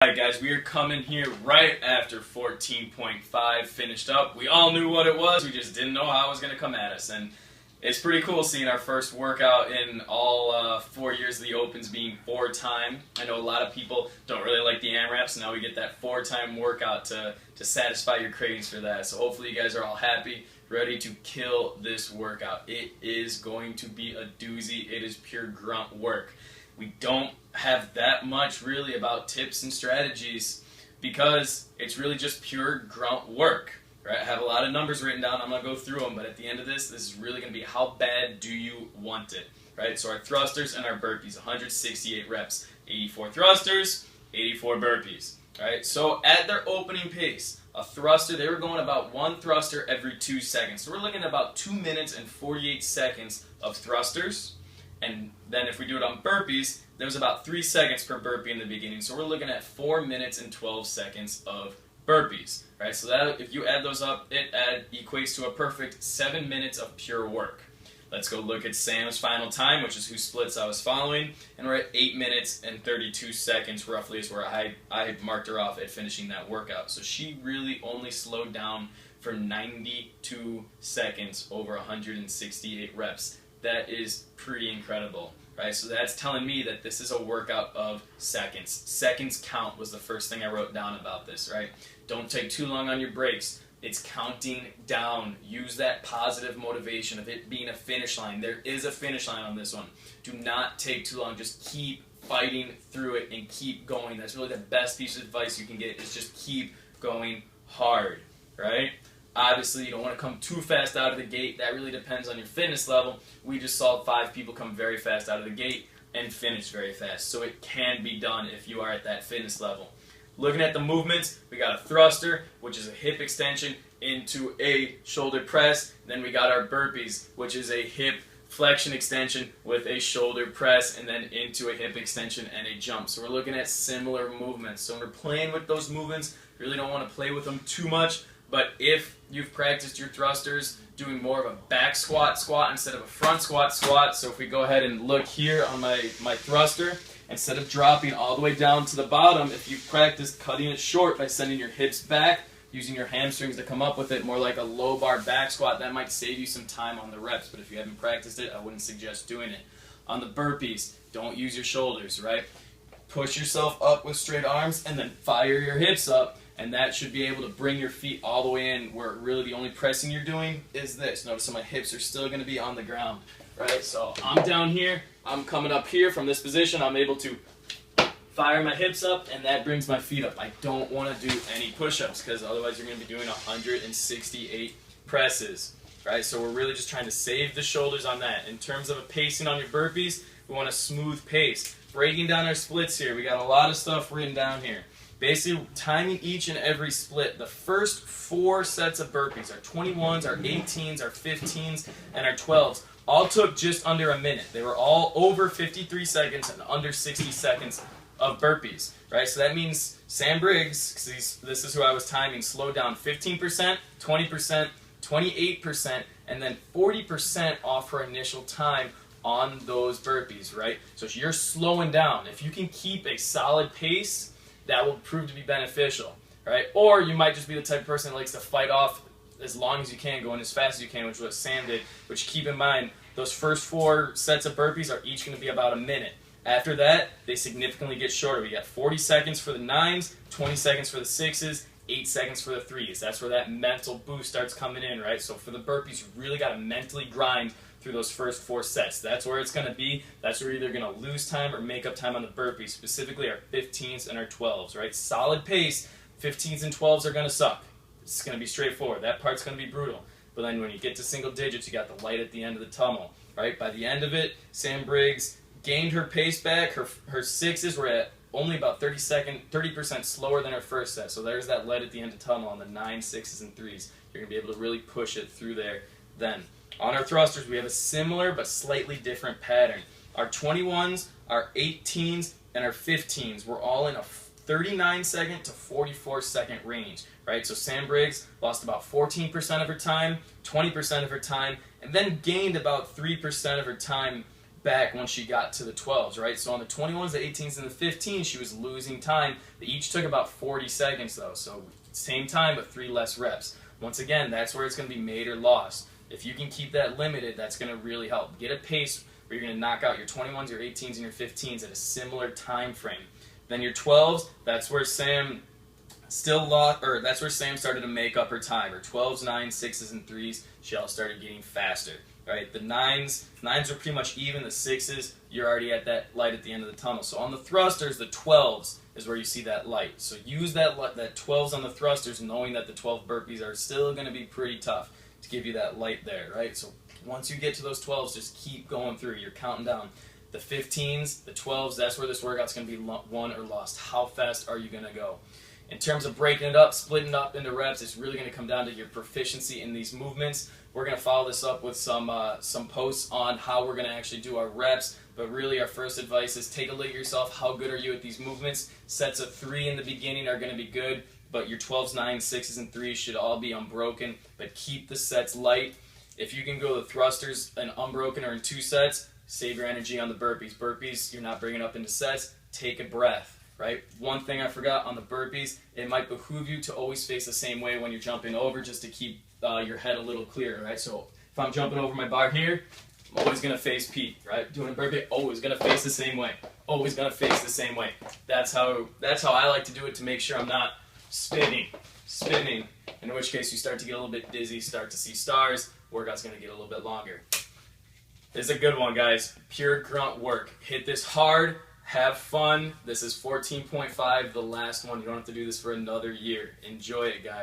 Alright guys, we are coming here right after 14.5 finished up. We all knew what it was, we just didn't know how it was going to come at us. And it's pretty cool seeing our first workout in all 4 years of the Opens being 4-time. I know a lot of people don't really like the AMRAP, so now we get that 4-time workout to satisfy your cravings for that. So hopefully you guys are all happy, ready to kill this workout. It is going to be a doozy. It is pure grunt work. We don't have that much really about tips and strategies because it's really just pure grunt work, right? I have a lot of numbers written down. I'm going to go through them, but at the end of this is really going to be how bad do you want it, right? So our thrusters and our burpees, 168 reps, 84 thrusters, 84 burpees, right? So at their opening pace, a thruster, they were going about one thruster every 2 seconds. So we're looking at about 2 minutes and 48 seconds of thrusters. And then if we do it on burpees, there was about 3 seconds per burpee in the beginning. So we're looking at 4 minutes and 12 seconds of burpees, right? So that if you add those up, it equates to a perfect 7 minutes of pure work. Let's go look at Sam's final time, which is whose splits I was following. And we're at 8 minutes and 32 seconds roughly is where I marked her off at finishing that workout. So she really only slowed down for 92 seconds over 168 reps. That is pretty incredible, right? So that's telling me that this is a workout of seconds. Seconds count was the first thing I wrote down about this, right? Don't take too long on your breaks. It's counting down. Use that positive motivation of it being a finish line. There is a finish line on this one. Do not take too long. Just keep fighting through it and keep going. That's really the best piece of advice you can get is just keep going hard, right? Obviously, you don't want to come too fast out of the gate. That really depends on your fitness level. We just saw 5 people come very fast out of the gate and finish very fast. So it can be done if you are at that fitness level. Looking at the movements, we got a thruster, which is a hip extension into a shoulder press. Then we got our burpees, which is a hip flexion extension with a shoulder press and then into a hip extension and a jump. So we're looking at similar movements. So when we're playing with those movements, you really don't want to play with them too much. But if you've practiced your thrusters doing more of a back squat instead of a front squat, so if we go ahead and look here on my thruster, instead of dropping all the way down to the bottom, if you've practiced cutting it short by sending your hips back, using your hamstrings to come up with it, more like a low bar back squat, that might save you some time on the reps. But if you haven't practiced it, I wouldn't suggest doing it. On the burpees, don't use your shoulders, right? Push yourself up with straight arms and then fire your hips up. And that should be able to bring your feet all the way in where really the only pressing you're doing is this. Notice how my hips are still going to be on the ground, right? So I'm down here, I'm coming up here from this position. I'm able to fire my hips up, and that brings my feet up. I don't want to do any push-ups because otherwise you're going to be doing 168 presses, right? So we're really just trying to save the shoulders on that. In terms of a pacing on your burpees, we want a smooth pace. Breaking down our splits here, we got a lot of stuff written down here. Basically, timing each and every split. The first 4 sets of burpees, our 21s, our 18s, our 15s, and our 12s, all took just under a minute. They were all over 53 seconds and under 60 seconds of burpees, right? So that means Sam Briggs, because this is who I was timing, slowed down 15%, 20%, 28%, and then 40% off her initial time on those burpees, right? So you're slowing down. If you can keep a solid pace, that will prove to be beneficial, right? Or you might just be the type of person that likes to fight off as long as you can, going as fast as you can, which is what Sam did, which keep in mind, those first 4 sets of burpees are each going to be about a minute. After that, they significantly get shorter. We got 40 seconds for the 9s, 20 seconds for the 6s, 8 seconds for the 3s. That's where that mental boost starts coming in, right? So for the burpees, you really got to mentally grind through those first 4 sets. That's where it's going to be. That's where you're either going to lose time or make up time on the burpees, specifically our 15s and our 12s, right? Solid pace, 15s and 12s are going to suck. It's going to be straightforward. That part's going to be brutal. But then when you get to single digits, you got the light at the end of the tunnel, right? By the end of it, Sam Briggs gained her pace back. Her 6s were at only about 30% slower than her first set. So there's that light at the end of the tunnel on the 9s, 6s, and 3s. You're going to be able to really push it through there then. On our thrusters, we have a similar but slightly different pattern. Our 21s, our 18s, and our 15s were all in a 39-second to 44-second range, right? So Sam Briggs lost about 14% of her time, 20% of her time, and then gained about 3% of her time back once she got to the 12s, right? So on the 21s, the 18s, and the 15s, she was losing time. They each took about 40 seconds though, so same time but 3 less reps. Once again, that's where it's going to be made or lost. If you can keep that limited, that's going to really help. Get a pace where you're going to knock out your 21s, your 18s, and your 15s at a similar time frame. Then your 12s, that's where Sam that's where Sam started to make up her time. Her 12s, 9s, 6s, and 3s, she all started getting faster. Right, the 9s are pretty much even. The 6s, you're already at that light at the end of the tunnel. So on the thrusters, the 12s is where you see that light. So use that 12s on the thrusters, knowing that the 12 burpees are still going to be pretty tough to give you that light there, right? So once you get to those 12s, just keep going through. You're counting down. The 15s, the 12s, that's where this workout's going to be won or lost. How fast are you going to go? In terms of breaking it up, splitting it up into reps, it's really going to come down to your proficiency in these movements. We're going to follow this up with some posts on how we're going to actually do our reps, but really our first advice is take a look at yourself. How good are you at these movements? Sets of 3 in the beginning are going to be good, but your 12s, 9s, 6s, and 3s should all be unbroken, but keep the sets light. If you can go the thrusters and unbroken or in 2 sets, save your energy on the burpees. Burpees, you're not bringing up into sets. Take a breath. Right? One thing I forgot on the burpees, it might behoove you to always face the same way when you're jumping over, just to keep your head a little clearer, right? So if I'm jumping over my bar here, I'm always going to face Pete, right? Doing a burpee, always going to face the same way. Always going to face the same way. That's how I like to do it, to make sure I'm not spinning, in which case you start to get a little bit dizzy, start to see stars, workout's going to get a little bit longer. This is a good one, guys. Pure grunt work. Hit this hard. Have fun. This is 14.5, the last one. You don't have to do this for another year. Enjoy it, guys.